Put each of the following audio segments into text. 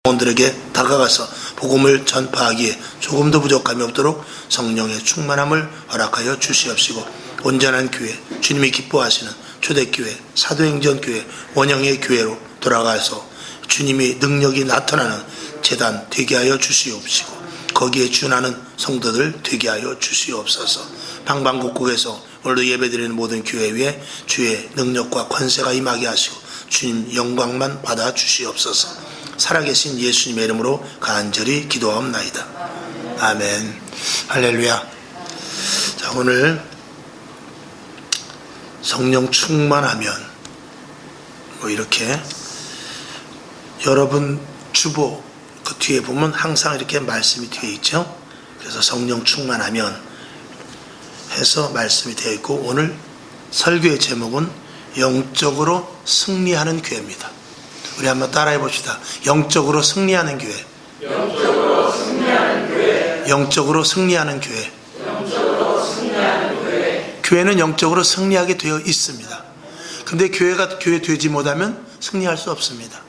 원들에게 다가가서 복음을 전파하기에 조금도 부족함이 없도록 성령의 충만함을 허락하여 주시옵시고, 온전한 교회, 주님이 기뻐하시는 초대교회, 사도행전교회, 원형의 교회로 돌아가서 주님의 능력이 나타나는 제단 되게 하여 주시옵시고, 거기에 준하는 성도들 되게 하여 주시옵소서. 방방곡곡에서 오늘도 예배드리는 모든 교회 위에 주의 능력과 권세가 임하게 하시고 주님 영광만 받아 주시옵소서. 살아계신 예수님의 이름으로 간절히 기도하옵나이다. 아멘. 할렐루야. 자, 오늘 성령 충만하면 이렇게 여러분 주보 그 뒤에 보면 항상 이렇게 말씀이 되어 있죠. 그래서 성령 충만하면 해서 말씀이 되어 있고, 오늘 설교의 제목은 영적으로 승리하는 교회입니다. 우리 한번 따라해 봅시다. 영적으로 승리하는 교회. 영적으로 승리하는 교회. 영적으로 승리하는 교회. 영적으로 승리하는 교회. 교회는 영적으로 승리하게 되어 있습니다. 그런데 교회가 교회 되지 못하면 승리할 수 없습니다.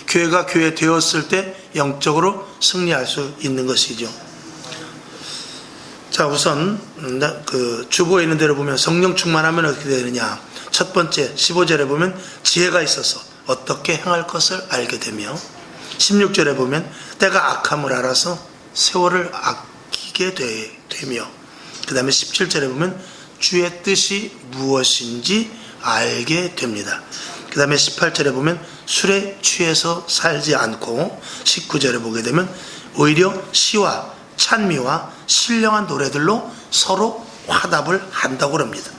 교회가 교회 되었을 때 영적으로 승리할 수 있는 것이죠. 자, 우선 그 주보에 있는 대로 보면 성령 충만하면 어떻게 되느냐. 첫 번째 15절에 보면 지혜가 있어서 어떻게 행할 것을 알게 되며, 16절에 보면 때가 악함을 알아서 세월을 아끼게 되며, 그 다음에 17절에 보면 주의 뜻이 무엇인지 알게 됩니다. 그 다음에 18절에 보면 술에 취해서 살지 않고, 19절에 보게 되면 오히려 시와 찬미와 신령한 노래들로 서로 화답을 한다고 합니다.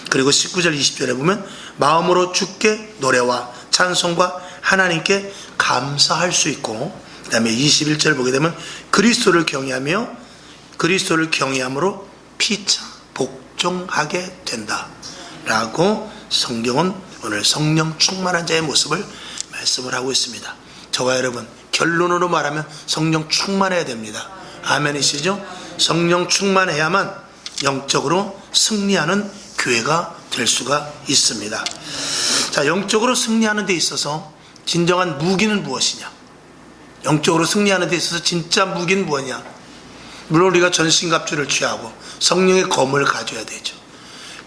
그리고 19절 20절에 보면 마음으로 주께 노래와 찬송과 하나님께 감사할 수 있고, 그 다음에 21절 보게 되면 그리스도를 경외하며 그리스도를 경외함으로 피차 복종하게 된다 라고 성경은 오늘 성령 충만한 자의 모습을 말씀을 하고 있습니다. 저와 여러분, 결론으로 말하면 성령 충만해야 됩니다. 아멘이시죠? 성령 충만해야만 영적으로 승리하는 교회가 될 수가 있습니다. 자, 영적으로 승리하는 데 있어서 진정한 무기는 무엇이냐? 영적으로 승리하는 데 있어서 진짜 무기는 뭐냐? 물론 우리가 전신갑주를 취하고 성령의 검을 가져야 되죠.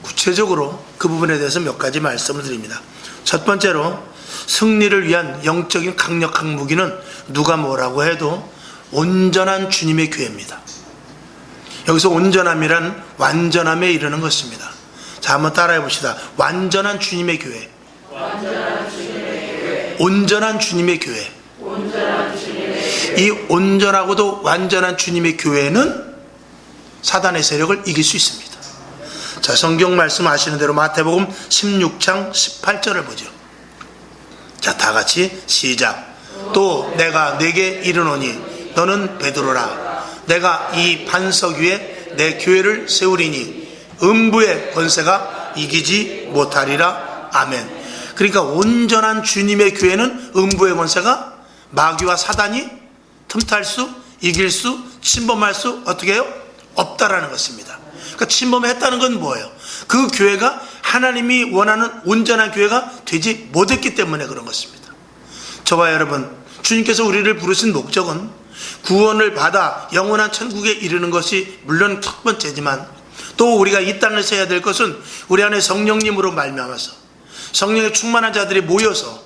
구체적으로 그 부분에 대해서 몇 가지 말씀을 드립니다. 첫 번째로 승리를 위한 영적인 강력한 무기는 누가 뭐라고 해도 온전한 주님의 교회입니다. 여기서 온전함이란 완전함에 이르는 것입니다. 자, 한번 따라해 봅시다. 완전한 주님의 교회. 완전한 주님의 교회. 온전한 주님의 교회. 온전한 주님의 교회. 이 온전하고도 완전한 주님의 교회는 사단의 세력을 이길 수 있습니다. 자, 성경 말씀 아시는 대로 마태복음 16장 18절을 보죠. 자, 다 같이 시작. 또 내가 네게 이르노니 너는 베드로라. 내가 이 반석 위에 내 교회를 세우리니 음부의 권세가 이기지 못하리라. 아멘. 그러니까 온전한 주님의 교회는 음부의 권세가, 마귀와 사단이 틈탈 수, 이길 수, 침범할 수 어떻게 해요? 없다라는 것입니다. 그러니까 침범했다는 건 뭐예요? 그 교회가 하나님이 원하는 온전한 교회가 되지 못했기 때문에 그런 것입니다. 저와 여러분, 주님께서 우리를 부르신 목적은 구원을 받아 영원한 천국에 이르는 것이 물론 첫 번째지만, 또 우리가 이 땅에서 해야 될 것은 우리 안에 성령님으로 말미암아서 성령의 충만한 자들이 모여서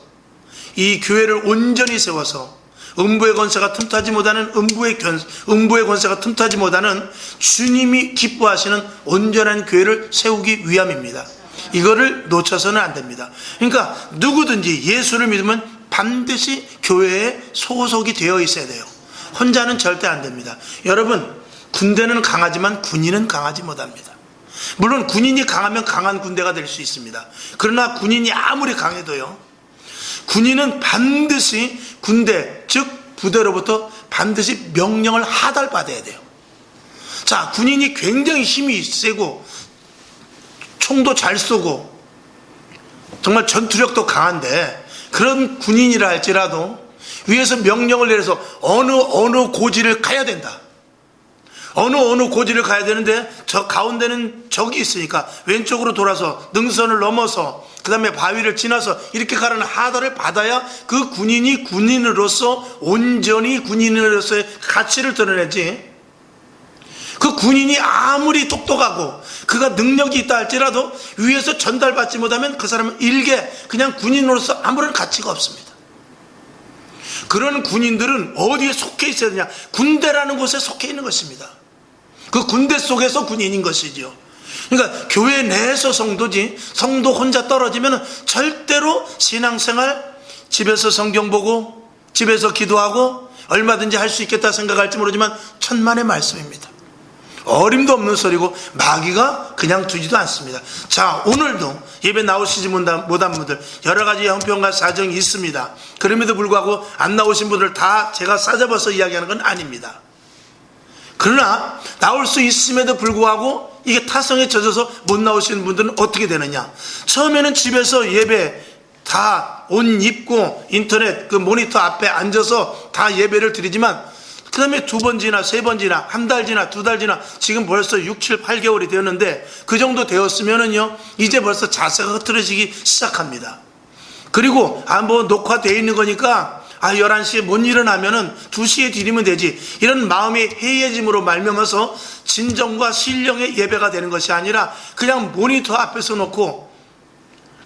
이 교회를 온전히 세워서 음부의 권세가 틈타지 못하는 음부의 권세가 틈타지 못하는 주님이 기뻐하시는 온전한 교회를 세우기 위함입니다. 이거를 놓쳐서는 안 됩니다. 그러니까 누구든지 예수를 믿으면 반드시 교회에 소속이 되어 있어야 돼요. 혼자는 절대 안 됩니다. 여러분, 군대는 강하지만 군인은 강하지 못합니다. 물론 군인이 강하면 강한 군대가 될 수 있습니다. 그러나 군인이 아무리 강해도요, 군인은 반드시 군대, 즉 부대로부터 반드시 명령을 하달받아야 돼요. 자, 군인이 굉장히 힘이 세고 총도 잘 쏘고 정말 전투력도 강한데, 그런 군인이라 할지라도 위에서 명령을 내려서 어느 고지를 가야 된다, 어느 고지를 가야 되는데 저 가운데는 적이 있으니까 왼쪽으로 돌아서 능선을 넘어서 그 다음에 바위를 지나서 이렇게 가라는 하달을 받아야 그 군인이 군인으로서 온전히 군인으로서의 가치를 드러내지. 그 군인이 아무리 똑똑하고 그가 능력이 있다 할지라도 위에서 전달받지 못하면 그 사람은 일개 그냥 군인으로서 아무런 가치가 없습니다. 그런 군인들은 어디에 속해 있어야 되냐? 군대라는 곳에 속해 있는 것입니다. 그 군대 속에서 군인인 것이죠. 그러니까 교회 내에서 성도지, 성도 혼자 떨어지면 절대로 신앙생활, 집에서 성경 보고 집에서 기도하고 얼마든지 할 수 있겠다 생각할지 모르지만 천만의 말씀입니다. 어림도 없는 소리고 마귀가 그냥 두지도 않습니다. 자, 오늘도 예배 나오시지 못한 분들 여러 가지 형편과 사정이 있습니다. 그럼에도 불구하고 안 나오신 분들 다 제가 싸잡아서 이야기하는 건 아닙니다. 그러나 나올 수 있음에도 불구하고 이게 타성에 젖어서 못 나오시는 분들은 어떻게 되느냐? 처음에는 집에서 예배 다 옷 입고 인터넷 그 모니터 앞에 앉아서 다 예배를 드리지만 그 다음에 2번 지나 3번 지나 1달 지나 2달 지나 지금 벌써 6, 7, 8개월이 되었는데 그 정도 되었으면은요 이제 벌써 자세가 흐트러지기 시작합니다. 그리고 뭐 녹화되어 있는 거니까 11시에 못 일어나면은 2시에 드리면 되지, 이런 마음이 해이해짐으로 말미암아서 진정과 신령의 예배가 되는 것이 아니라 그냥 모니터 앞에서 놓고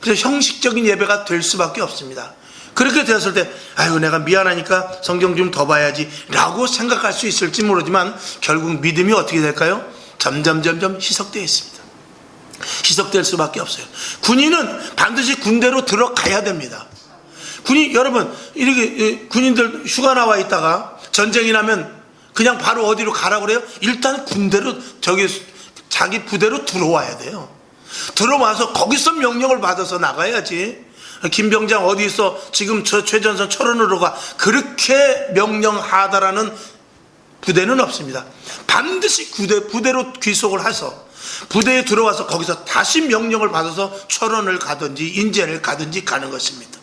그냥 형식적인 예배가 될 수밖에 없습니다. 그렇게 되었을 때 아이고 내가 미안하니까 성경 좀 더 봐야지 라고 생각할 수 있을지 모르지만 결국 믿음이 어떻게 될까요? 점점 희석되어 있습니다. 희석될 수밖에 없어요. 군인은 반드시 군대로 들어가야 됩니다. 여러분 이렇게 군인들 휴가 나와 있다가 전쟁이 나면 그냥 바로 어디로 가라고 그래요? 일단 군대로 자기 부대로 들어와야 돼요. 들어와서 거기서 명령을 받아서 나가야지. 김병장 어디 있어? 지금 저 최전선 철원으로 가. 그렇게 명령하다라는 부대는 없습니다. 반드시 부대로 귀속을 해서 부대에 들어와서 거기서 다시 명령을 받아서 철원을 가든지 인제를 가든지 가는 것입니다.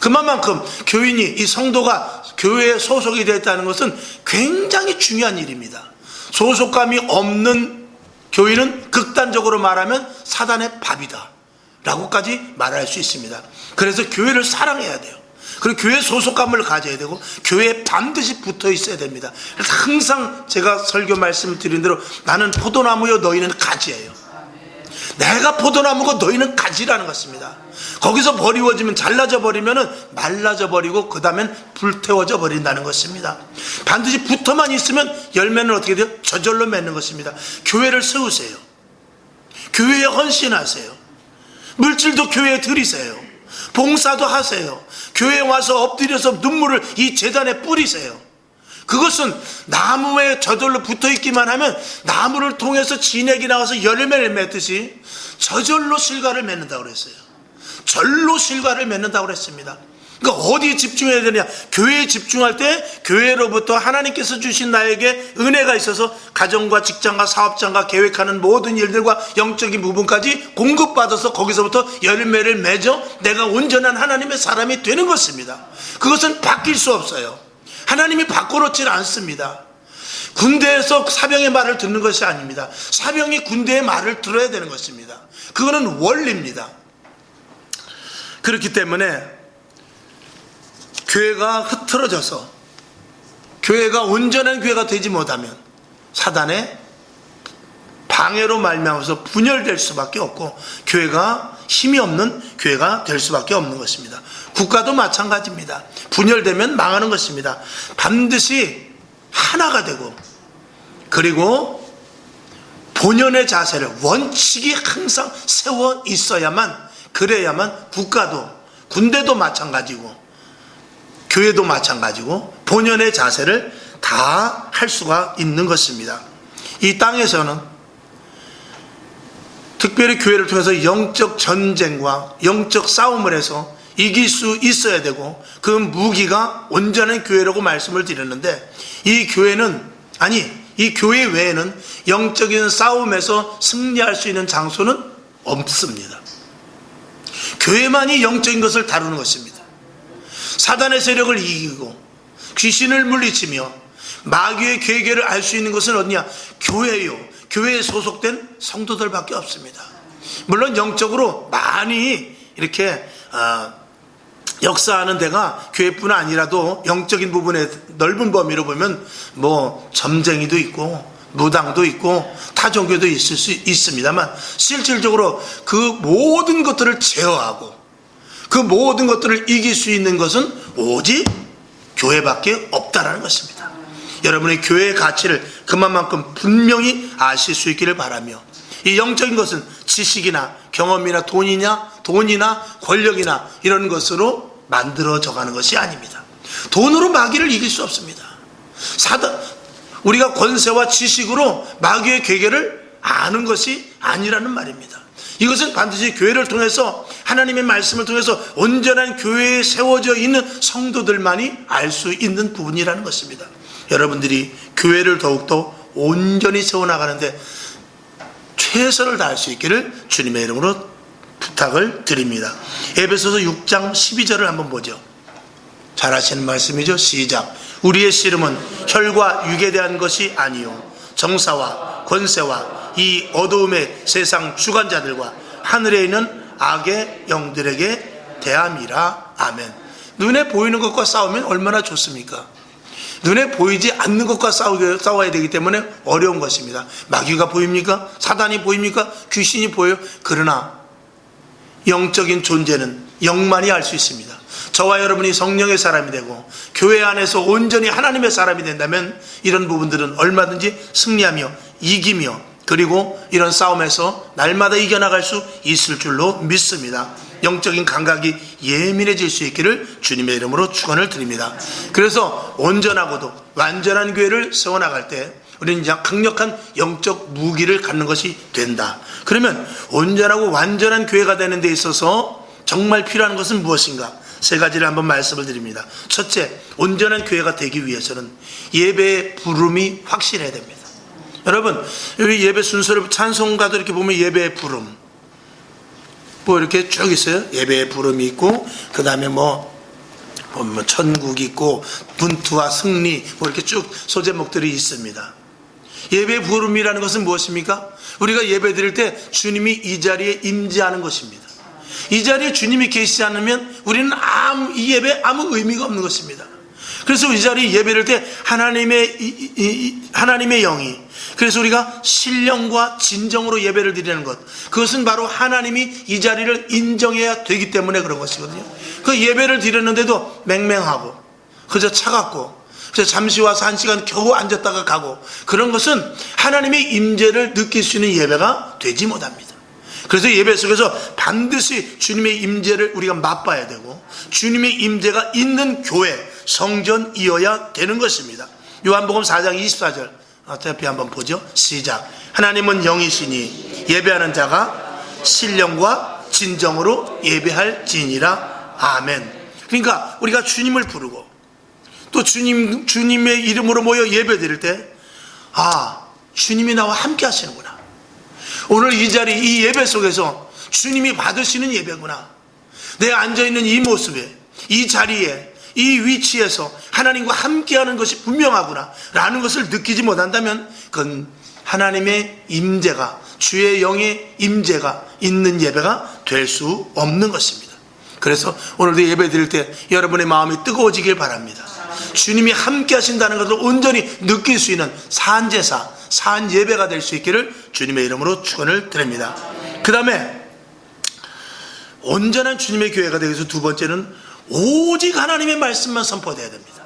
그만큼 교인이, 이 성도가 교회에 소속이 되었다는 것은 굉장히 중요한 일입니다. 소속감이 없는 교인은 극단적으로 말하면 사단의 밥이다 라고까지 말할 수 있습니다. 그래서 교회를 사랑해야 돼요. 그리고 교회 소속감을 가져야 되고 교회에 반드시 붙어 있어야 됩니다. 그래서 항상 제가 설교 말씀을 드린 대로 나는 포도나무요 너희는 가지예요. 내가 포도나무고 너희는 가지라는 것입니다. 거기서 버리워지면, 잘라져 버리면 말라져 버리고 그 다음엔 불태워져 버린다는 것입니다. 반드시 붙어만 있으면 열매는 어떻게 돼요? 저절로 맺는 것입니다. 교회를 세우세요. 교회에 헌신하세요. 물질도 교회에 드리세요. 봉사도 하세요. 교회에 와서 엎드려서 눈물을 이 제단에 뿌리세요. 그것은 나무에 저절로 붙어있기만 하면 나무를 통해서 진액이 나와서 열매를 맺듯이 저절로 실과를 맺는다고 그랬어요. 절로 실과를 맺는다고 그랬습니다. 그러니까 어디에 집중해야 되냐? 교회에 집중할 때 교회로부터 하나님께서 주신 나에게 은혜가 있어서 가정과 직장과 사업장과 계획하는 모든 일들과 영적인 부분까지 공급받아서 거기서부터 열매를 맺어 내가 온전한 하나님의 사람이 되는 것입니다. 그것은 바뀔 수 없어요. 하나님이 바꿔놓지 않습니다. 군대에서 사병의 말을 듣는 것이 아닙니다. 사병이 군대의 말을 들어야 되는 것입니다. 그거는 원리입니다. 그렇기 때문에 교회가 흐트러져서 교회가 온전한 교회가 되지 못하면 사단의 방해로 말미암아서 분열될 수밖에 없고 교회가 힘이 없는 교회가 될 수밖에 없는 것입니다. 국가도 마찬가지입니다. 분열되면 망하는 것입니다. 반드시 하나가 되고 그리고 본연의 자세를, 원칙이 항상 세워 있어야만, 그래야만 국가도, 군대도 마찬가지고 교회도 마찬가지고 본연의 자세를 다 할 수가 있는 것입니다. 이 땅에서는 특별히 교회를 통해서 영적 전쟁과 영적 싸움을 해서 이길 수 있어야 되고 그 무기가 온전한 교회라고 말씀을 드렸는데 이 교회 외에는 영적인 싸움에서 승리할 수 있는 장소는 없습니다. 교회만이 영적인 것을 다루는 것입니다. 사단의 세력을 이기고 귀신을 물리치며 마귀의 괴계를 알 수 있는 것은 어디냐? 교회요. 교회에 소속된 성도들밖에 없습니다. 물론 영적으로 많이 이렇게 역사하는 데가 교회뿐 아니라도 영적인 부분에 넓은 범위로 보면 뭐 점쟁이도 있고 무당도 있고 타 종교도 있을 수 있습니다만, 실질적으로 그 모든 것들을 제어하고 그 모든 것들을 이길 수 있는 것은 오직 교회밖에 없다라는 것입니다. 여러분의 교회의 가치를 그만큼 분명히 아실 수 있기를 바라며, 이 영적인 것은 지식이나 경험이나 돈이나 권력이나 이런 것으로 만들어져 가는 것이 아닙니다. 돈으로 마귀를 이길 수 없습니다. 우리가 권세와 지식으로 마귀의 괴계를 아는 것이 아니라는 말입니다. 이것은 반드시 교회를 통해서, 하나님의 말씀을 통해서 온전한 교회에 세워져 있는 성도들만이 알 수 있는 부분이라는 것입니다. 여러분들이 교회를 더욱더 온전히 세워나가는데 최선을 다할 수 있기를 주님의 이름으로 부탁을 드립니다. 에베소서 6장 12절을 한번 보죠. 잘 아시는 말씀이죠. 시작. 우리의 씨름은 혈과 육에 대한 것이 아니요 정사와 권세와 이 어두움의 세상 주관자들과 하늘에 있는 악의 영들에게 대함이라. 아멘. 눈에 보이는 것과 싸우면 얼마나 좋습니까? 눈에 보이지 않는 것과 싸워야 되기 때문에 어려운 것입니다. 마귀가 보입니까? 사단이 보입니까? 귀신이 보여요? 그러나 영적인 존재는 영만이 알 수 있습니다. 저와 여러분이 성령의 사람이 되고 교회 안에서 온전히 하나님의 사람이 된다면 이런 부분들은 얼마든지 승리하며 이기며, 그리고 이런 싸움에서 날마다 이겨나갈 수 있을 줄로 믿습니다. 영적인 감각이 예민해질 수 있기를 주님의 이름으로 축원을 드립니다. 그래서 온전하고도 완전한 교회를 세워나갈 때 우리는 강력한 영적 무기를 갖는 것이 된다. 그러면 온전하고 완전한 교회가 되는 데 있어서 정말 필요한 것은 무엇인가? 세 가지를 한번 말씀을 드립니다. 첫째, 온전한 교회가 되기 위해서는 예배의 부름이 확실해야 됩니다. 여러분, 우리 예배 순서를 찬송가도 이렇게 보면 예배의 부름 뭐 이렇게 쭉 있어요. 예배의 부름이 있고, 그 다음에 보면 천국이 있고, 분투와 승리, 뭐 이렇게 쭉 소제목들이 있습니다. 예배의 부름이라는 것은 무엇입니까? 우리가 예배 드릴 때 주님이 이 자리에 임재하는 것입니다. 이 자리에 주님이 계시지 않으면 우리는 이 예배에 아무 의미가 없는 것입니다. 그래서 이 자리에 예배를 때 하나님의 영이, 그래서 우리가 신령과 진정으로 예배를 드리는 것, 그것은 바로 하나님이 이 자리를 인정해야 되기 때문에 그런 것이거든요. 그 예배를 드렸는데도 맹맹하고 그저 차갑고 그래서 잠시 와서 1시간 겨우 앉았다가 가고, 그런 것은 하나님의 임재를 느낄 수 있는 예배가 되지 못합니다. 그래서 예배 속에서 반드시 주님의 임재를 우리가 맛봐야 되고, 주님의 임재가 있는 교회, 성전이어야 되는 것입니다. 요한복음 4장 24절 대피 한번 보죠. 시작. 하나님은 영이시니 예배하는 자가 신령과 진정으로 예배할지니라. 아멘. 그러니까 우리가 주님을 부르고 또 주님의 이름으로 모여 예배 드릴 때, 주님이 나와 함께 하시는구나. 오늘 이 자리, 이 예배 속에서 주님이 받으시는 예배구나. 내가 앉아있는 이 모습에, 이 자리에, 이 위치에서 하나님과 함께하는 것이 분명하구나 라는 것을 느끼지 못한다면 그건 하나님의 임재가, 주의 영의 임재가 있는 예배가 될 수 없는 것입니다. 그래서 오늘도 예배 드릴 때 여러분의 마음이 뜨거워지길 바랍니다. 주님이 함께 하신다는 것을 온전히 느낄 수 있는 산제사, 산 예배가 될 수 있기를 주님의 이름으로 축원을 드립니다. 그 다음에 온전한 주님의 교회가 되기 위해서 두 번째는 오직 하나님의 말씀만 선포되어야 됩니다.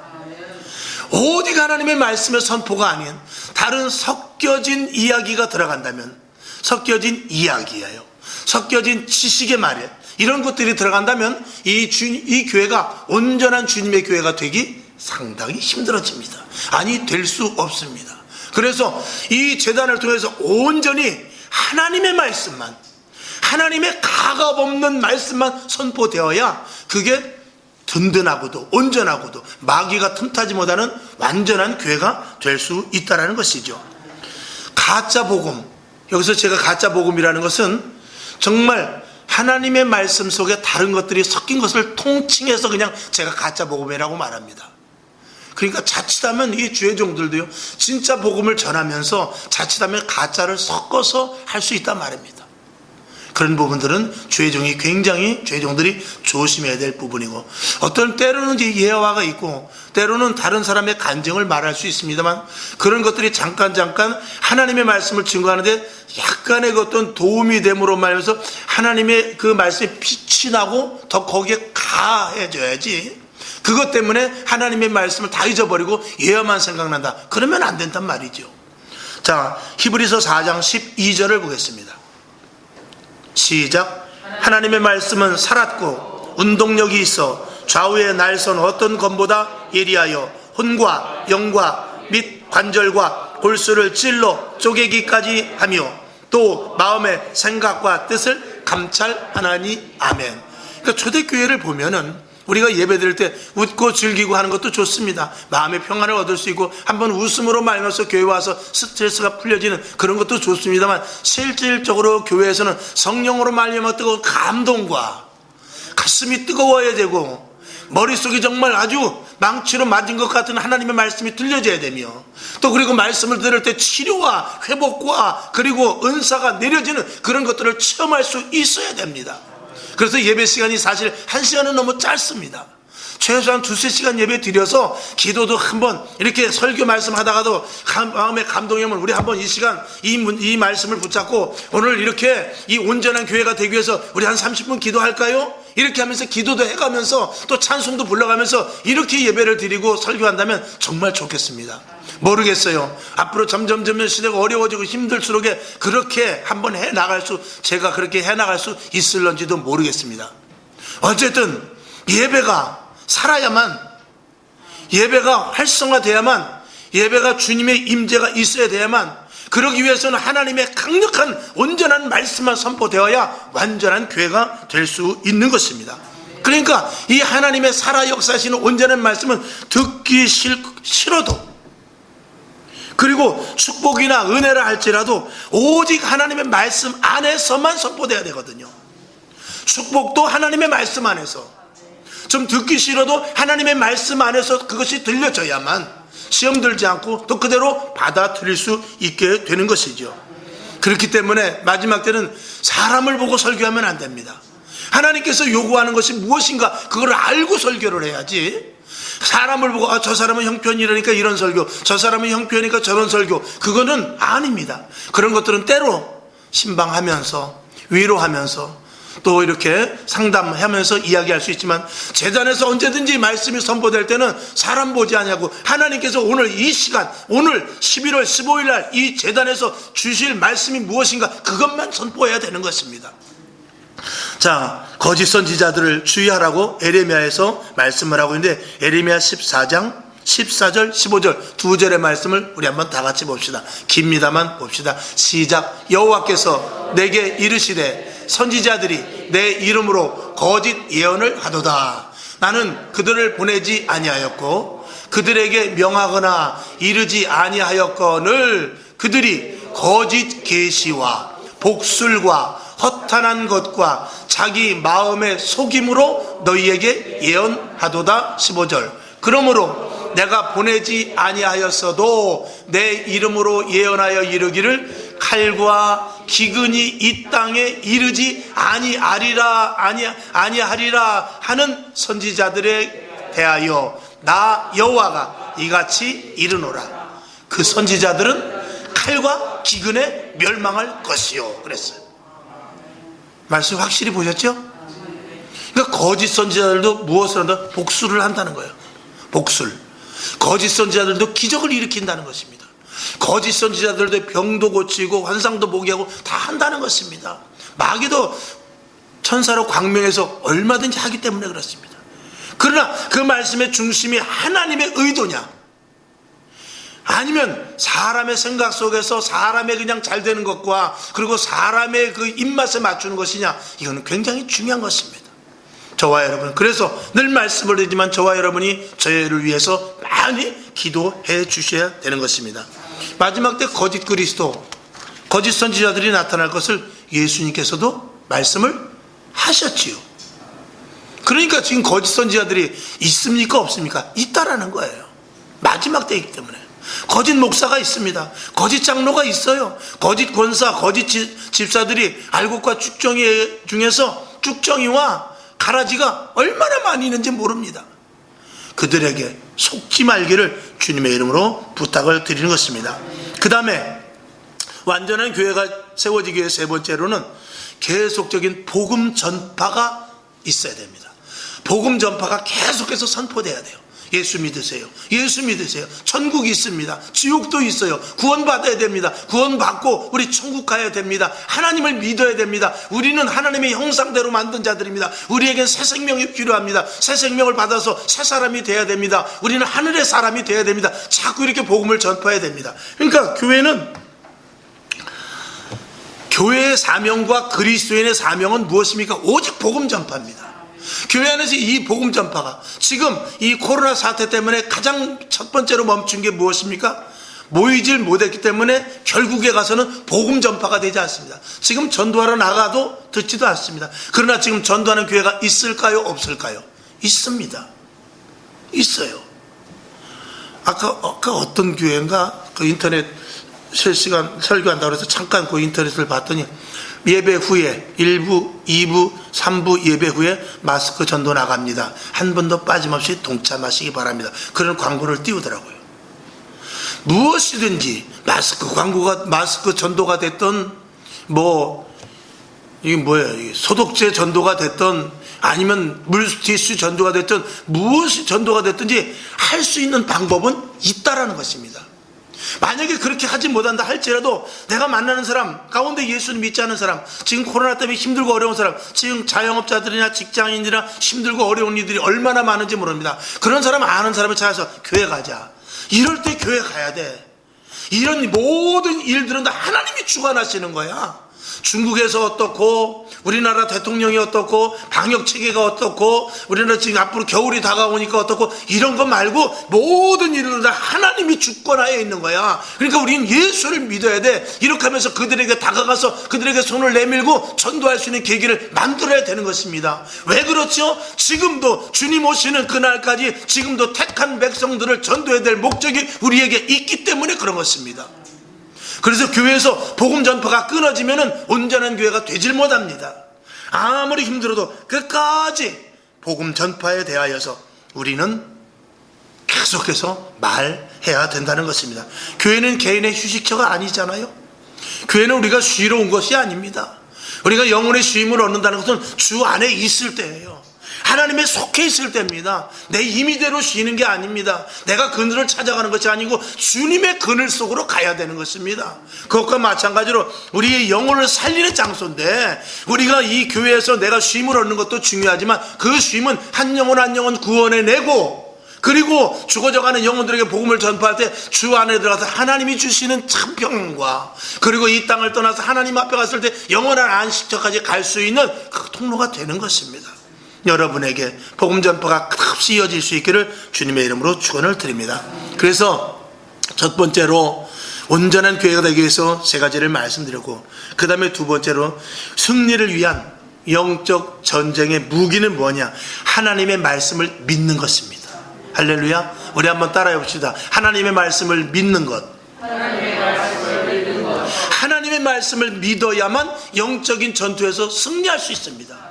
오직 하나님의 말씀의 선포가 아닌 다른 섞여진 이야기가 들어간다면, 섞여진 이야기예요, 섞여진 지식의 말이에요, 이런 것들이 들어간다면 이 교회가 온전한 주님의 교회가 되기 상당히 힘들어집니다. 아니, 될 수 없습니다. 그래서 이 제단을 통해서 온전히 하나님의 말씀만, 하나님의 가감 없는 말씀만 선포되어야 그게 든든하고도 온전하고도 마귀가 틈타지 못하는 완전한 교회가 될 수 있다는 것이죠. 가짜 복음, 여기서 제가 가짜 복음이라는 것은 정말 하나님의 말씀 속에 다른 것들이 섞인 것을 통칭해서 그냥 제가 가짜 복음이라고 말합니다. 그러니까 자칫하면 이 죄종들도요, 진짜 복음을 전하면서 자칫하면 가짜를 섞어서 할 수 있단 말입니다. 그런 부분들은 죄종들이 조심해야 될 부분이고, 어떤 때로는 이제 예화가 있고 때로는 다른 사람의 간증을 말할 수 있습니다만, 그런 것들이 잠깐 하나님의 말씀을 증거하는데 약간의 그 어떤 도움이 됨으로 말해서 하나님의 그 말씀에 빛이 나고 더 거기에 가해져야지, 그것 때문에 하나님의 말씀을 다 잊어버리고 예화만 생각난다, 그러면 안 된단 말이죠. 자, 히브리서 4장 12절을 보겠습니다. 시작. 하나님의 말씀은 살았고 운동력이 있어 좌우의 날선 어떤 검보다 예리하여 혼과 영과 및 관절과 골수를 찔러 쪼개기까지 하며 또 마음의 생각과 뜻을 감찰하나니. 아멘. 그러니까 초대교회를 보면은 우리가 예배드릴 때 웃고 즐기고 하는 것도 좋습니다. 마음의 평안을 얻을 수 있고 한번 웃음으로 말면서 교회 와서 스트레스가 풀려지는 그런 것도 좋습니다만, 실질적으로 교회에서는 성령으로 말미암아 뜨거운 감동과 가슴이 뜨거워야 되고 머릿속이 정말 아주 망치로 맞은 것 같은 하나님의 말씀이 들려져야 되며, 또 그리고 말씀을 들을 때 치료와 회복과 그리고 은사가 내려지는 그런 것들을 체험할 수 있어야 됩니다. 그래서 예배 시간이 사실 1시간은 너무 짧습니다. 최소한 2-3시간 예배 드려서 기도도 한번 이렇게 설교 말씀 하다가도 마음에 감동이 오면 우리 한번 이 시간 이 말씀을 붙잡고 오늘 이렇게 이 온전한 교회가 되기 위해서 우리 한 30분 기도할까요? 이렇게 하면서 기도도 해가면서 또 찬송도 불러가면서 이렇게 예배를 드리고 설교한다면 정말 좋겠습니다. 모르겠어요. 앞으로 점점 시대가 어려워지고 힘들수록 그렇게 한번 제가 그렇게 해나갈 수 있을런지도 모르겠습니다. 어쨌든 예배가 살아야만, 예배가 활성화돼야만, 예배가 주님의 임재가 있어야 돼야만, 그러기 위해서는 하나님의 강력한 온전한 말씀만 선포되어야 완전한 교회가 될 수 있는 것입니다. 그러니까 이 하나님의 살아 역사하시는 온전한 말씀은 듣기 싫어도, 그리고 축복이나 은혜를 할지라도 오직 하나님의 말씀 안에서만 선포돼야 되거든요. 축복도 하나님의 말씀 안에서, 좀 듣기 싫어도 하나님의 말씀 안에서 그것이 들려져야만 시험 들지 않고 또 그대로 받아들일 수 있게 되는 것이죠. 그렇기 때문에 마지막 때는 사람을 보고 설교하면 안 됩니다. 하나님께서 요구하는 것이 무엇인가 그걸 알고 설교를 해야지, 사람을 보고 저 사람은 형편이라니까 이런 설교, 저 사람은 형편이니까 저런 설교, 그거는 아닙니다. 그런 것들은 때로 신방하면서 위로하면서 또 이렇게 상담하면서 이야기할 수 있지만, 제단에서 언제든지 말씀이 선포될 때는 사람 보지 않냐고 하나님께서 오늘 이 시간, 오늘 11월 15일 날 이 제단에서 주실 말씀이 무엇인가 그것만 선포해야 되는 것입니다. 자, 거짓 선지자들을 주의하라고 에레미야에서 말씀을 하고 있는데, 에레미야 14장 14절 15절 두 절의 말씀을 우리 한번 다 같이 봅시다. 깁니다만 봅시다. 시작. 여호와께서 내게 이르시되 선지자들이 내 이름으로 거짓 예언을 하도다. 나는 그들을 보내지 아니하였고 그들에게 명하거나 이르지 아니하였거늘 그들이 거짓 계시와 복술과 허탄한 것과 자기 마음의 속임으로 너희에게 예언하도다. 15절. 그러므로 내가 보내지 아니하였어도 내 이름으로 예언하여 이르기를 칼과 기근이 이 땅에 이르지 아니하리라 하는 선지자들에 대하여 나 여호와가 이같이 이르노라. 그 선지자들은 칼과 기근에 멸망할 것이요 그랬어요. 말씀 확실히 보셨죠? 그러니까 거짓 선지자들도 무엇을 한다? 복수를 한다는 거예요. 복술. 거짓 선지자들도 기적을 일으킨다는 것입니다. 거짓 선지자들도 병도 고치고 환상도 보게 하고 다 한다는 것입니다. 마귀도 천사로 광명해서 얼마든지 하기 때문에 그렇습니다. 그러나 그 말씀의 중심이 하나님의 의도냐, 아니면 사람의 생각 속에서 사람의 그냥 잘 되는 것과 그리고 사람의 그 입맛에 맞추는 것이냐, 이거는 굉장히 중요한 것입니다. 저와 여러분, 그래서 늘 말씀을 드리지만 저와 여러분이 저희를 위해서 많이 기도해 주셔야 되는 것입니다. 마지막 때 거짓 그리스도, 거짓 선지자들이 나타날 것을 예수님께서도 말씀을 하셨지요. 그러니까 지금 거짓 선지자들이 있습니까 없습니까? 있다라는 거예요. 마지막 때이기 때문에. 거짓 목사가 있습니다. 거짓 장로가 있어요. 거짓 권사, 거짓 집사들이 알곡과 쭉정이 중에서 쭉정이와 가라지가 얼마나 많이 있는지 모릅니다. 그들에게 속지 말기를 주님의 이름으로 부탁을 드리는 것입니다. 그 다음에 완전한 교회가 세워지기 위해 세 번째로는 계속적인 복음 전파가 있어야 됩니다. 복음 전파가 계속해서 선포돼야 돼요. 예수 믿으세요. 예수 믿으세요. 천국이 있습니다. 지옥도 있어요. 구원받아야 됩니다. 구원받고 우리 천국 가야 됩니다. 하나님을 믿어야 됩니다. 우리는 하나님의 형상대로 만든 자들입니다. 우리에겐 새 생명이 필요합니다. 새 생명을 받아서 새 사람이 돼야 됩니다. 우리는 하늘의 사람이 돼야 됩니다. 자꾸 이렇게 복음을 전파해야 됩니다. 그러니까 교회의 사명과 그리스도인의 사명은 무엇입니까? 오직 복음 전파입니다. 교회 안에서 이 복음 전파가 지금 이 코로나 사태 때문에 가장 첫 번째로 멈춘 게 무엇입니까? 모이질 못했기 때문에 결국에 가서는 복음 전파가 되지 않습니다. 지금 전도하러 나가도 듣지도 않습니다. 그러나 지금 전도하는 교회가 있을까요? 없을까요? 있습니다. 있어요. 아까 어떤 교회인가 그 인터넷 실시간 설교한다고 해서 잠깐 그 인터넷을 봤더니 예배 후에 1부, 2부, 3부 예배 후에 마스크 전도 나갑니다. 한 번도 빠짐없이 동참하시기 바랍니다. 그런 광고를 띄우더라고요. 무엇이든지 마스크 전도가 됐던 이게 뭐예요? 소독제 전도가 됐던 아니면 물티슈 전도가 됐든 무엇이 전도가 됐든지 할 수 있는 방법은 있다라는 것입니다. 만약에 그렇게 하지 못한다 할지라도 내가 만나는 사람 가운데 예수를 믿지 않은 사람, 지금 코로나 때문에 힘들고 어려운 사람, 지금 자영업자들이나 직장인이나 힘들고 어려운 이들이 얼마나 많은지 모릅니다. 그런 사람 아는 사람을 찾아서 교회 가자. 이럴 때 교회 가야 돼. 이런 모든 일들은 다 하나님이 주관하시는 거야. 중국에서 어떻고 우리나라 대통령이 어떻고 방역체계가 어떻고 우리나라 지금 앞으로 겨울이 다가오니까 어떻고 이런 거 말고 모든 일은 다 하나님이 주권하에 있는 거야. 그러니까 우리는 예수를 믿어야 돼. 이렇게 하면서 그들에게 다가가서 그들에게 손을 내밀고 전도할 수 있는 계기를 만들어야 되는 것입니다. 왜 그렇죠? 지금도 주님 오시는 그날까지 지금도 택한 백성들을 전도해야 될 목적이 우리에게 있기 때문에 그런 것입니다. 그래서 교회에서 복음 전파가 끊어지면 온전한 교회가 되질 못합니다. 아무리 힘들어도 끝까지 복음 전파에 대하여서 우리는 계속해서 말해야 된다는 것입니다. 교회는 개인의 휴식처가 아니잖아요. 교회는 우리가 쉬러 온 것이 아닙니다. 우리가 영혼의 쉼을 얻는다는 것은 주 안에 있을 때예요. 하나님에 속해 있을 때입니다. 내 임의대로 쉬는 게 아닙니다. 내가 그늘을 찾아가는 것이 아니고 주님의 그늘 속으로 가야 되는 것입니다. 그것과 마찬가지로 우리의 영혼을 살리는 장소인데 우리가 이 교회에서 내가 쉼을 얻는 것도 중요하지만 그 쉼은 한 영혼 한 영혼 구원해내고 그리고 죽어져가는 영혼들에게 복음을 전파할 때 주 안에 들어가서 하나님이 주시는 참 평안과 그리고 이 땅을 떠나서 하나님 앞에 갔을 때 영원한 안식처까지 갈 수 있는 그 통로가 되는 것입니다. 여러분에게 복음 전파가 끝없이 이어질 수 있기를 주님의 이름으로 축원을 드립니다. 그래서 첫 번째로 온전한 교회가 되기 위해서 세 가지를 말씀드렸고 그 다음에 두 번째로 승리를 위한 영적 전쟁의 무기는 뭐냐? 하나님의 말씀을 믿는 것입니다. 할렐루야. 우리 한번 따라해 봅시다. 하나님의 말씀을 믿는 것. 하나님의 말씀을 믿어야만 영적인 전투에서 승리할 수 있습니다.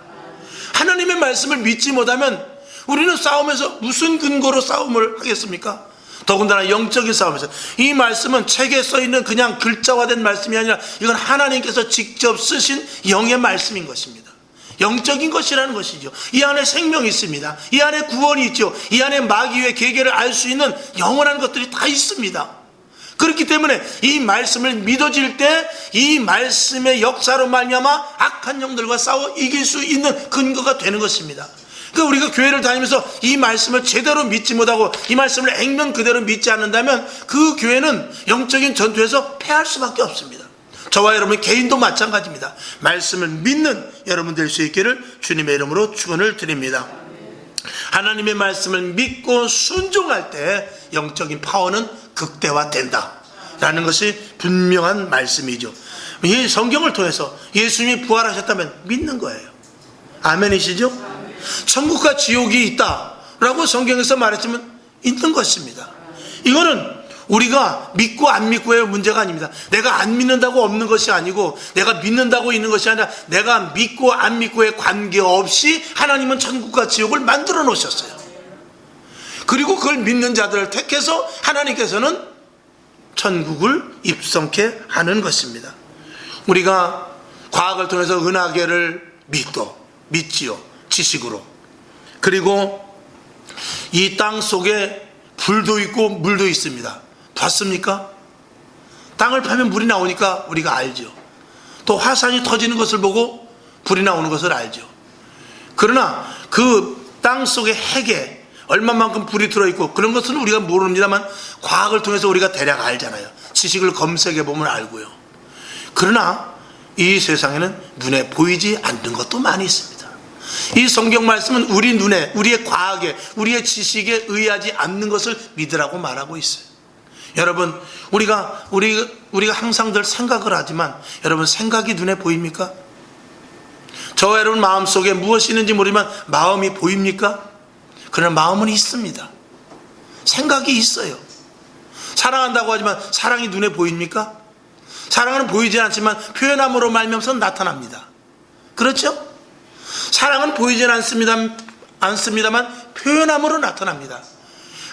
하나님의 말씀을 믿지 못하면 우리는 싸움에서 무슨 근거로 싸움을 하겠습니까? 더군다나 영적인 싸움에서 이 말씀은 책에 써있는 그냥 글자화된 말씀이 아니라 이건 하나님께서 직접 쓰신 영의 말씀인 것입니다. 영적인 것이라는 것이죠. 이 안에 생명이 있습니다. 이 안에 구원이 있죠. 이 안에 마귀의 계계를 알 수 있는 영원한 것들이 다 있습니다. 그렇기 때문에 이 말씀을 믿어질 때 이 말씀의 역사로 말미암아 악한 영들과 싸워 이길 수 있는 근거가 되는 것입니다. 그러니까 우리가 교회를 다니면서 이 말씀을 제대로 믿지 못하고 이 말씀을 액면 그대로 믿지 않는다면 그 교회는 영적인 전투에서 패할 수밖에 없습니다. 저와 여러분 개인도 마찬가지입니다. 말씀을 믿는 여러분 될 수 있기를 주님의 이름으로 축원을 드립니다. 하나님의 말씀을 믿고 순종할 때 영적인 파워는 극대화된다 라는 것이 분명한 말씀이죠. 이 성경을 통해서 예수님이 부활하셨다면 믿는 거예요. 아멘이시죠? 천국과 지옥이 있다 라고 성경에서 말했지만 있는 것입니다. 이거는 우리가 믿고 안 믿고의 문제가 아닙니다. 내가 안 믿는다고 없는 것이 아니고 내가 믿는다고 있는 것이 아니라 내가 믿고 안 믿고에 관계없이 하나님은 천국과 지옥을 만들어 놓으셨어요. 그리고 그걸 믿는 자들을 택해서 하나님께서는 천국을 입성케 하는 것입니다. 우리가 과학을 통해서 은하계를 믿지요. 지식으로. 그리고 이 땅 속에 불도 있고 물도 있습니다. 봤습니까? 땅을 파면 물이 나오니까 우리가 알죠. 또 화산이 터지는 것을 보고 불이 나오는 것을 알죠. 그러나 그 땅 속의 핵에 얼마만큼 불이 들어있고 그런 것은 우리가 모릅니다만 과학을 통해서 우리가 대략 알잖아요. 지식을 검색해 보면 알고요. 그러나 이 세상에는 눈에 보이지 않는 것도 많이 있습니다. 이 성경 말씀은 우리 눈에, 우리의 과학에, 우리의 지식에 의하지 않는 것을 믿으라고 말하고 있어요. 여러분, 우리가 항상 늘 생각을 하지만 여러분, 생각이 눈에 보입니까? 저와 여러분 마음속에 무엇이 있는지 모르지만 마음이 보입니까? 그러나 마음은 있습니다. 생각이 있어요. 사랑한다고 하지만 사랑이 눈에 보입니까? 사랑은 보이지 않지만 표현함으로 말미암아서 나타납니다. 그렇죠? 사랑은 보이지 않습니다만 표현함으로 나타납니다.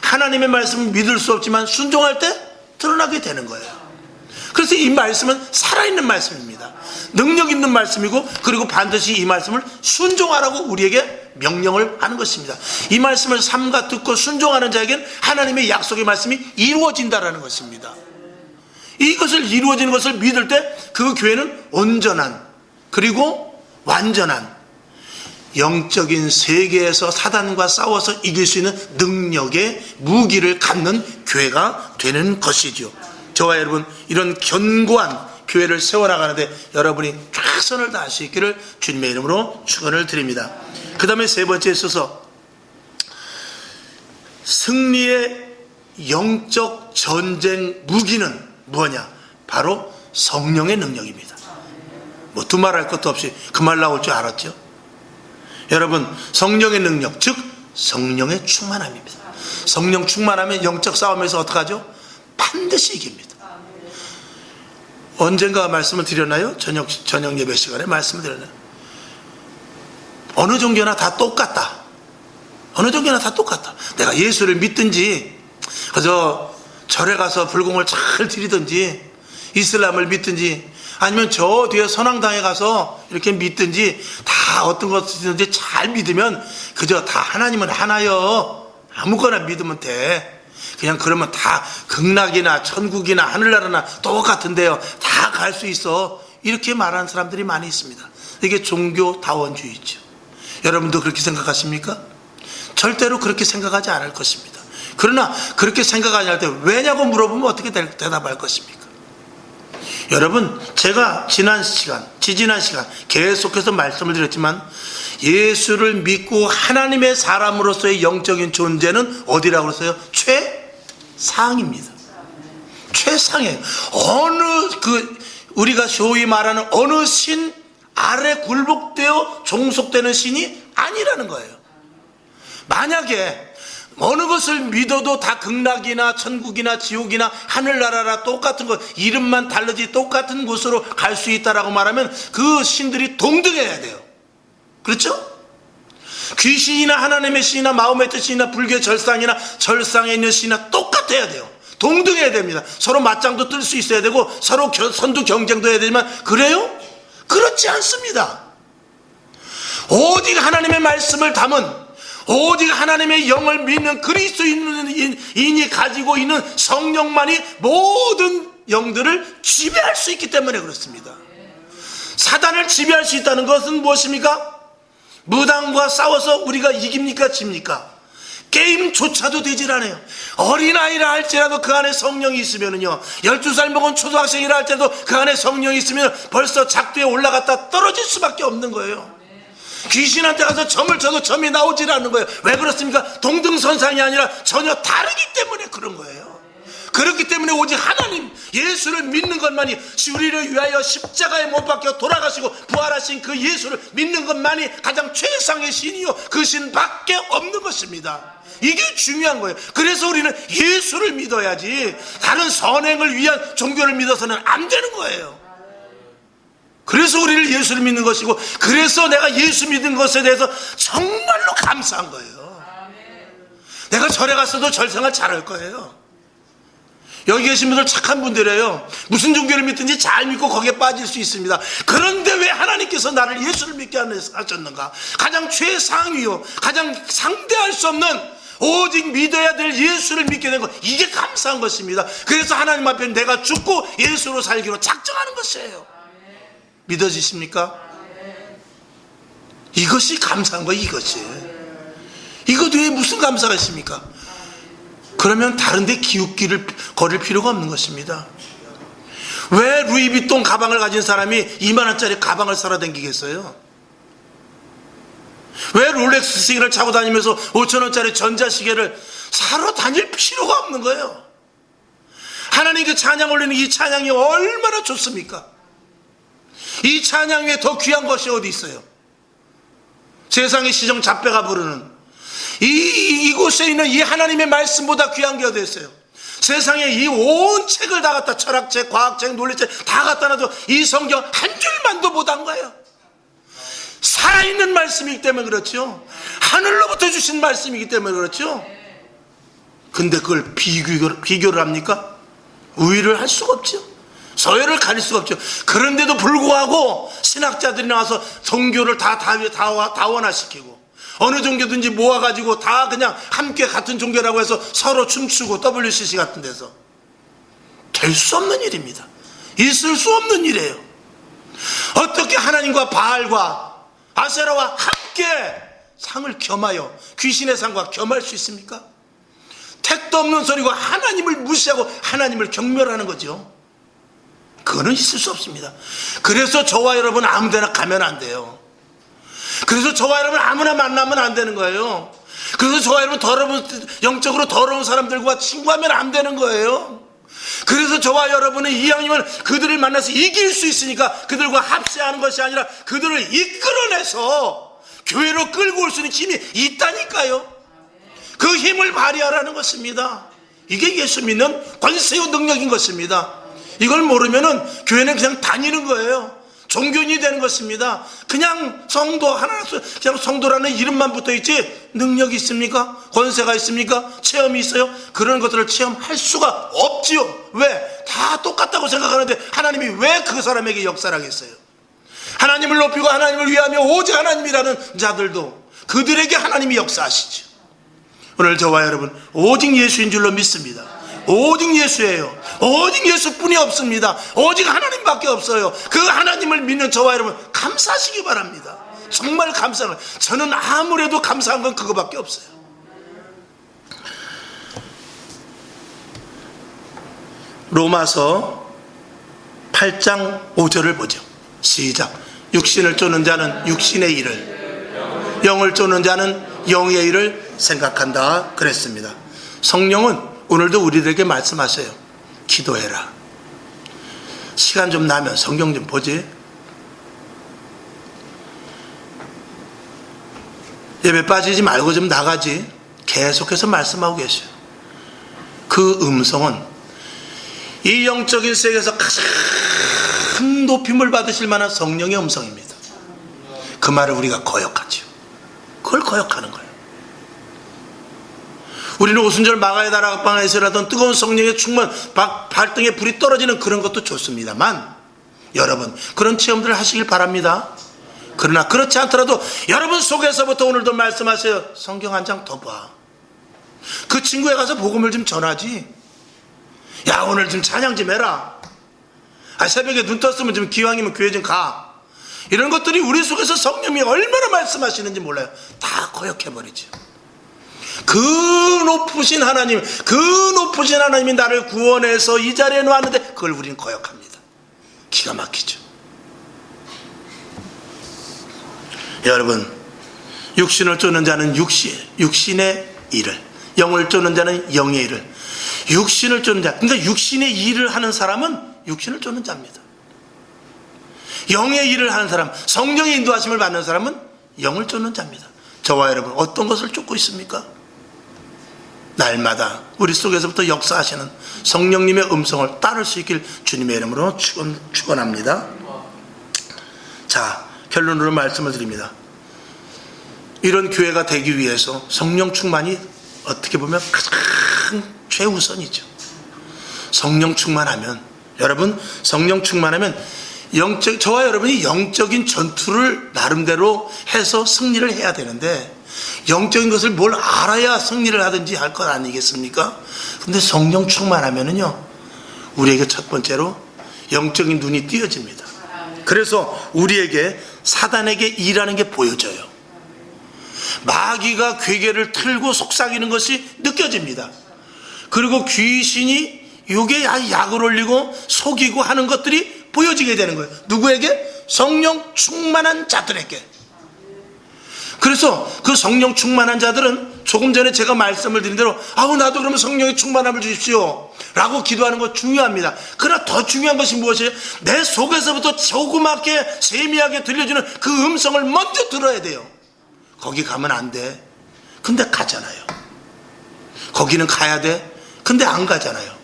하나님의 말씀을 믿을 수 없지만 순종할 때 드러나게 되는 거예요. 그래서 이 말씀은 살아있는 말씀입니다. 능력 있는 말씀이고 그리고 반드시 이 말씀을 순종하라고 우리에게 명령을 하는 것입니다. 이 말씀을 삼가 듣고 순종하는 자에게는 하나님의 약속의 말씀이 이루어진다라는 것입니다. 이것을 이루어지는 것을 믿을 때 그 교회는 온전한 그리고 완전한 영적인 세계에서 사단과 싸워서 이길 수 있는 능력의 무기를 갖는 교회가 되는 것이죠. 저와 여러분 이런 견고한 교회를 세워나가는데 여러분이 최선을 다하시기를 주님의 이름으로 축원을 드립니다. 그 다음에 세 번째에 있어서 승리의 영적 전쟁 무기는 뭐냐? 바로 성령의 능력입니다. 뭐 두말할 것도 없이 그 말 나올 줄 알았죠? 여러분, 성령의 능력, 즉 성령의 충만함입니다. 성령 충만하면 영적 싸움에서 어떡하죠? 반드시 이깁니다. 언젠가 말씀을 드렸나요? 저녁 예배 시간에 말씀을 드렸나요? 어느 종교나 다 똑같다. 어느 종교나 다 똑같다. 내가 예수를 믿든지 그래서 절에 가서 불공을 잘 드리든지 이슬람을 믿든지 아니면 저 뒤에 선왕당에 가서 이렇게 믿든지 다 어떤 것이든지 잘 믿으면 그저 다 하나님은 하나요. 아무거나 믿으면 돼. 그냥 그러면 다 극락이나 천국이나 하늘나라나 똑같은데요. 다 갈 수 있어. 이렇게 말하는 사람들이 많이 있습니다. 이게 종교다원주의죠. 여러분도 그렇게 생각하십니까? 절대로 그렇게 생각하지 않을 것입니다. 그러나 그렇게 생각하지 않을 때 왜냐고 물어보면 어떻게 대답할 것입니까? 여러분, 제가 지지난 시간 계속해서 말씀을 드렸지만 예수를 믿고 하나님의 사람으로서의 영적인 존재는 어디라고 그랬어요? 최상입니다. 최상이에요. 우리가 소위 말하는 어느 신 아래 굴복되어 종속되는 신이 아니라는 거예요. 만약에 어느 것을 믿어도 다 극락이나 천국이나 지옥이나 하늘나라라 똑같은 것, 이름만 다르지 똑같은 곳으로 갈 수 있다라고 말하면 그 신들이 동등해야 돼요. 그렇죠? 귀신이나 하나님의 신이나 마음의 뜻이나 불교의 절상이나 절상에 있는 신이나 똑같아야 돼요. 동등해야 됩니다. 서로 맞짱도 뜰 수 있어야 되고 서로 선두 경쟁도 해야 되지만 그래요? 그렇지 않습니다. 오직 하나님의 말씀을 담은 오직 하나님의 영을 믿는 그리스도인이 가지고 있는 성령만이 모든 영들을 지배할 수 있기 때문에 그렇습니다. 사단을 지배할 수 있다는 것은 무엇입니까? 무당과 싸워서 우리가 이깁니까? 집니까? 게임조차도 되질 않아요. 어린아이라 할지라도 그 안에 성령이 있으면요, 12살 먹은 초등학생이라 할지라도 그 안에 성령이 있으면 벌써 작두에 올라갔다 떨어질 수밖에 없는 거예요. 귀신한테 가서 점을 쳐도 점이 나오질 않는 거예요. 왜 그렇습니까? 동등선상이 아니라 전혀 다르기 때문에 그런 거예요. 그렇기 때문에 오직 하나님 예수를 믿는 것만이, 우리를 위하여 십자가에 못 박혀 돌아가시고 부활하신 그 예수를 믿는 것만이 가장 최상의 신이요 그 신밖에 없는 것입니다. 이게 중요한 거예요. 그래서 우리는 예수를 믿어야지 다른 선행을 위한 종교를 믿어서는 안 되는 거예요. 그래서 우리를 예수를 믿는 것이고, 그래서 내가 예수 믿은 것에 대해서 정말로 감사한 거예요. 내가 절에 갔어도 절생활 잘할 거예요. 여기 계신 분들 착한 분들이에요. 무슨 종교를 믿든지 잘 믿고 거기에 빠질 수 있습니다. 그런데 왜 하나님께서 나를 예수를 믿게 하셨는가? 가장 최상위요, 가장 상대할 수 없는, 오직 믿어야 될 예수를 믿게 된 것, 이게 감사한 것입니다. 그래서 하나님 앞에 내가 죽고 예수로 살기로 작정하는 것이에요. 믿어지십니까? 이것이 감사한 거예요. 이것 외에 무슨 감사가 있습니까? 그러면 다른 데 기웃기를 거릴 필요가 없는 것입니다. 왜 루이비통 가방을 가진 사람이 2만 원짜리 가방을 사러 다니겠어요? 왜 롤렉스 시계를 차고 다니면서 5천 원짜리 전자시계를 사러 다닐 필요가 없는 거예요. 하나님께 찬양 올리는 이 찬양이 얼마나 좋습니까? 이 찬양 위에 더 귀한 것이 어디 있어요? 세상의 시정 잡배가 부르는 이곳에 있는 이 하나님의 말씀보다 귀한 게 어디 있어요? 세상에 이 온 책을 다 갖다, 철학책, 과학책, 논리책 다 갖다 놔도 이 성경 한 줄만도 못한 거예요. 살아있는 말씀이기 때문에 그렇죠. 하늘로부터 주신 말씀이기 때문에 그렇죠. 근데 그걸 비교를 합니까? 우위를 할 수가 없죠. 서열을 가릴 수가 없죠. 그런데도 불구하고 신학자들이 나와서 종교를 다 원화시키고, 어느 종교든지 모아가지고 다 그냥 함께 같은 종교라고 해서 서로 춤추고, WCC 같은 데서. 될 수 없는 일입니다. 있을 수 없는 일이에요. 어떻게 하나님과 바알과 아세라와 함께 상을 겸하여, 귀신의 상과 겸할 수 있습니까? 택도 없는 소리고 하나님을 무시하고 하나님을 경멸하는 거죠. 그거는 있을 수 없습니다. 그래서 저와 여러분 아무데나 가면 안 돼요. 그래서 저와 여러분 아무나 만나면 안 되는 거예요. 그래서 저와 여러분 영적으로 더러운 사람들과 친구하면 안 되는 거예요. 그래서 저와 여러분의 이왕이면 그들을 만나서 이길 수 있으니까 그들과 합세하는 것이 아니라 그들을 이끌어내서 교회로 끌고 올 수 있는 힘이 있다니까요. 그 힘을 발휘하라는 것입니다. 이게 예수 믿는 권세요 능력인 것입니다. 이걸 모르면은 교회는 그냥 다니는 거예요. 종교인이 되는 것입니다. 그냥 성도 하나, 그냥 성도라는 이름만 붙어있지 능력이 있습니까? 권세가 있습니까? 체험이 있어요? 그런 것들을 체험할 수가 없지요. 왜? 다 똑같다고 생각하는데 하나님이 왜 그 사람에게 역사를 하겠어요? 하나님을 높이고 하나님을 위하며 오직 하나님이라는 자들도 그들에게 하나님이 역사하시죠. 오늘 저와 여러분 오직 예수인 줄로 믿습니다. 오직 예수예요. 오직 예수뿐이 없습니다. 오직 하나님밖에 없어요. 그 하나님을 믿는 저와 여러분 감사하시기 바랍니다. 정말 감사해요. 저는 아무래도 감사한 건 그거밖에 없어요. 로마서 8장 5절을 보죠. 시작. 육신을 쫓는 자는 육신의 일을, 영을 쫓는 자는 영의 일을 생각한다 그랬습니다. 성령은 오늘도 우리들에게 말씀하세요. 기도해라. 시간 좀 나면 성경 좀 보지. 예배 빠지지 말고 좀 나가지. 계속해서 말씀하고 계셔요. 그 음성은 이 영적인 세계에서 가장 높임을 받으실 만한 성령의 음성입니다. 그 말을 우리가 거역하죠. 그걸 거역하는 거예요. 우리는 오순절 마가의 다락방에서라던 뜨거운 성령의 충만, 발등에 불이 떨어지는 그런 것도 좋습니다만, 여러분 그런 체험들을 하시길 바랍니다. 그러나 그렇지 않더라도 여러분 속에서부터 오늘도 말씀하세요. 성경 한 장 더 봐. 그 친구에 가서 복음을 좀 전하지. 야, 오늘 좀 찬양 좀 해라. 새벽에 눈 떴으면 좀 기왕이면 교회 좀 가. 이런 것들이 우리 속에서 성령이 얼마나 말씀하시는지 몰라요. 다 거역해버리죠. 그 높으신 하나님이 나를 구원해서 이 자리에 놓았는데 그걸 우리는 거역합니다. 기가 막히죠. 여러분, 육신을 쫓는 자는 육신의 일을, 영을 쫓는 자는 영의 일을. 육신을 쫓는 자. 그러니까 육신의 일을 하는 사람은 육신을 쫓는 자입니다. 영의 일을 하는 사람, 성령의 인도하심을 받는 사람은 영을 쫓는 자입니다. 저와 여러분 어떤 것을 쫓고 있습니까? 날마다 우리 속에서부터 역사하시는 성령님의 음성을 따를 수 있길 주님의 이름으로 축원합니다. 자, 결론으로 말씀을 드립니다. 이런 교회가 되기 위해서 성령 충만이 어떻게 보면 가장 최우선이죠. 성령 충만하면, 여러분 성령 충만하면 저와 여러분이 영적인 전투를 나름대로 해서 승리를 해야 되는데, 영적인 것을 뭘 알아야 승리를 하든지 할 것 아니겠습니까? 근데 성령 충만하면은요, 우리에게 첫 번째로 영적인 눈이 띄어집니다. 그래서 우리에게 사단에게 일하는 게 보여져요. 마귀가 괴계를 틀고 속삭이는 것이 느껴집니다. 그리고 귀신이 요게 약을 올리고 속이고 하는 것들이 보여지게 되는 거예요. 누구에게? 성령 충만한 자들에게. 그래서 그 성령 충만한 자들은 조금 전에 제가 말씀을 드린 대로 나도 그러면 성령의 충만함을 주십시오 라고 기도하는 거 중요합니다. 그러나 더 중요한 것이 무엇이에요? 내 속에서부터 조그맣게 세미하게 들려주는 그 음성을 먼저 들어야 돼요. 거기 가면 안 돼. 근데 가잖아요. 거기는 가야 돼. 근데 안 가잖아요.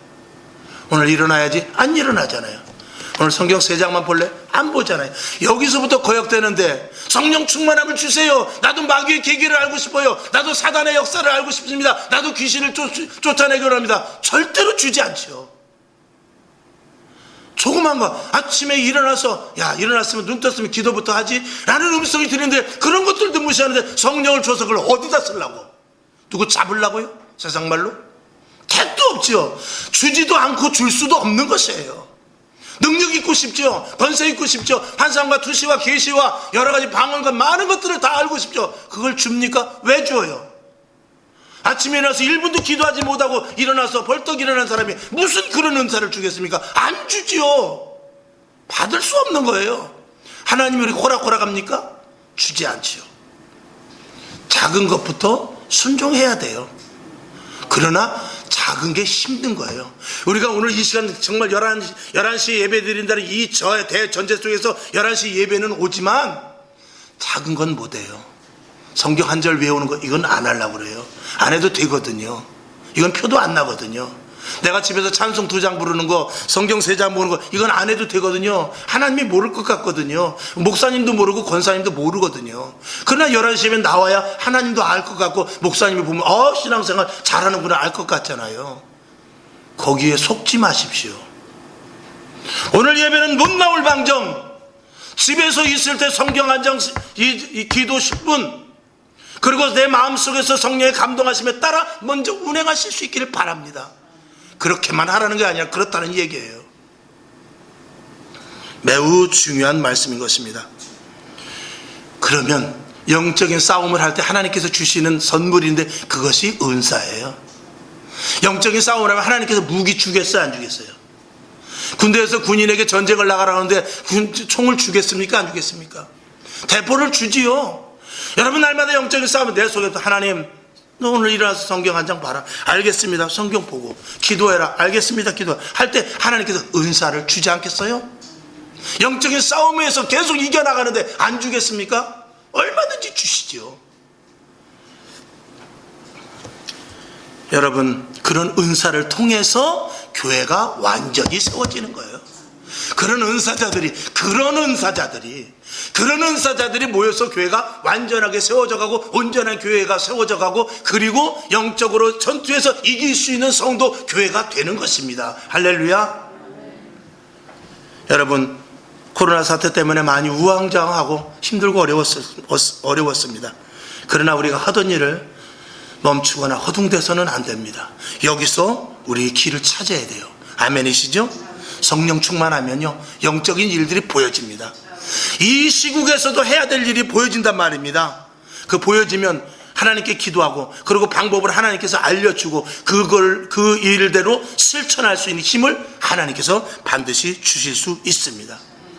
오늘 일어나야지. 안 일어나잖아요. 오늘 성경 3장만 볼래? 안 보잖아요. 여기서부터 거역되는데 성령 충만함을 주세요. 나도 마귀의 계기를 알고 싶어요. 나도 사단의 역사를 알고 싶습니다. 나도 귀신을 쫓아내기 원합니다. 절대로 주지 않죠. 조그만 거, 아침에 일어나서 일어났으면 눈 떴으면 기도부터 하지 라는 음성이 들리는데 그런 것들도 무시하는데 성령을 줘서 그걸 어디다 쓰려고? 누구 잡으려고요? 세상 말로? 택도 없죠. 주지도 않고 줄 수도 없는 것이에요. 능력 있고 싶죠. 권세 있고 싶죠. 환상과 투시와 계시와 여러 가지 방언과 많은 것들을 다 알고 싶죠. 그걸 줍니까? 왜 줘요? 아침에 일어나서 1분도 기도하지 못하고 일어나서 벌떡 일어난 사람이 무슨 그런 은사를 주겠습니까? 안 주지요. 받을 수 없는 거예요. 하나님이 우리 호락호락합니까? 주지 않지요. 작은 것부터 순종해야 돼요. 그러나 작은 게 힘든 거예요. 우리가 오늘 이 시간 정말 11시 예배 드린다는 이 대전제 속에서 11시 예배는 오지만 작은 건 못해요. 성경 한 절 외우는 거 이건 안 하려고 그래요. 안 해도 되거든요. 이건 표도 안 나거든요. 내가 집에서 찬송 2장 부르는 거, 성경 3장 보는 거 이건 안 해도 되거든요. 하나님이 모를 것 같거든요. 목사님도 모르고 권사님도 모르거든요. 그러나 11시면 나와야 하나님도 알 것 같고 목사님이 보면 신앙생활 잘하는구나 알 것 같잖아요. 거기에 속지 마십시오. 오늘 예배는 못 나올 방정, 집에서 있을 때 성경 한 장, 기도 10분, 그리고 내 마음속에서 성령의 감동하심에 따라 먼저 운행하실 수 있기를 바랍니다. 그렇게만 하라는 게 아니라 그렇다는 얘기예요. 매우 중요한 말씀인 것입니다. 그러면 영적인 싸움을 할 때 하나님께서 주시는 선물인데 그것이 은사예요. 영적인 싸움을 하면 하나님께서 무기 주겠어요, 안 주겠어요? 군대에서 군인에게 전쟁을 나가라 하는데 총을 주겠습니까, 안 주겠습니까? 대포를 주지요. 여러분, 날마다 영적인 싸움은 내 속에서 하나님, 너 오늘 일어나서 성경 한 장 봐라. 알겠습니다. 성경 보고 기도해라. 알겠습니다. 기도 할 때 하나님께서 은사를 주지 않겠어요? 영적인 싸움에서 계속 이겨나가는데 안 주겠습니까? 얼마든지 주시지요. 여러분, 그런 은사를 통해서 교회가 완전히 세워지는 거예요. 그런 은사자들이 모여서 교회가 완전하게 세워져 가고 온전한 교회가 세워져 가고 그리고 영적으로 전투에서 이길 수 있는 성도 교회가 되는 것입니다. 할렐루야. 여러분, 코로나 사태 때문에 많이 우왕좌왕하고 힘들고 어려웠습니다. 그러나 우리가 하던 일을 멈추거나 허둥대서는 안 됩니다. 여기서 우리 길을 찾아야 돼요. 아멘이시죠? 성령 충만하면요, 영적인 일들이 보여집니다. 이 시국에서도 해야 될 일이 보여진단 말입니다. 그 보여지면 하나님께 기도하고 그리고 방법을 하나님께서 알려주고 그 일대로 실천할 수 있는 힘을 하나님께서 반드시 주실 수 있습니다.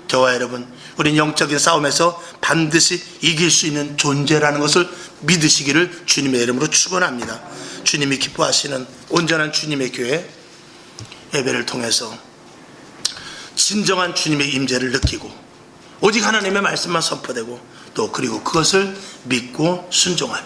저와 여러분, 우린 영적인 싸움에서 반드시 이길 수 있는 존재라는 것을 믿으시기를 주님의 이름으로 축원합니다. 주님이 기뻐하시는 온전한 주님의 교회 예배를 통해서 진정한 주님의 임재를 느끼고 오직 하나님의 말씀만 선포되고 또 그리고 그것을 믿고 순종하며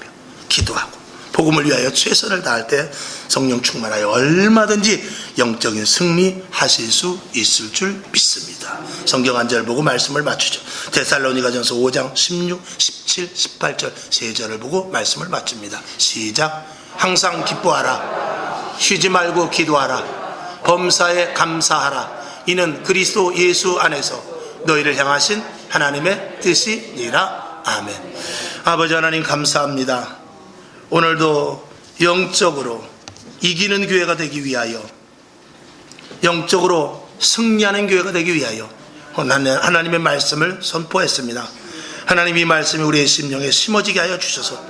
기도하고 복음을 위하여 최선을 다할 때 성령 충만하여 얼마든지 영적인 승리하실 수 있을 줄 믿습니다. 성경 한 절 보고 말씀을 맞추죠. 데살로니가전서 5장 16, 17, 18절 세 절을 보고 말씀을 맞춥니다. 시작. 항상 기뻐하라. 쉬지 말고 기도하라. 범사에 감사하라. 이는 그리스도 예수 안에서 너희를 향하신 하나님의 뜻이니라. 아멘. 아버지 하나님 감사합니다. 오늘도 영적으로 이기는 교회가 되기 위하여, 영적으로 승리하는 교회가 되기 위하여 하나님의 말씀을 선포했습니다. 하나님 이 말씀이 우리의 심령에 심어지게 하여 주셔서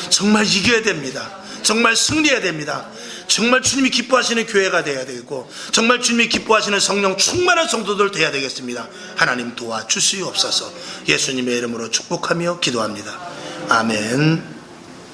정말 이겨야 됩니다. 정말 승리해야 됩니다. 정말 주님이 기뻐하시는 교회가 되어야 되겠고 정말 주님이 기뻐하시는 성령 충만한 성도들 되어야 되겠습니다. 하나님 도와주시옵소서. 예수님의 이름으로 축복하며 기도합니다. 아멘.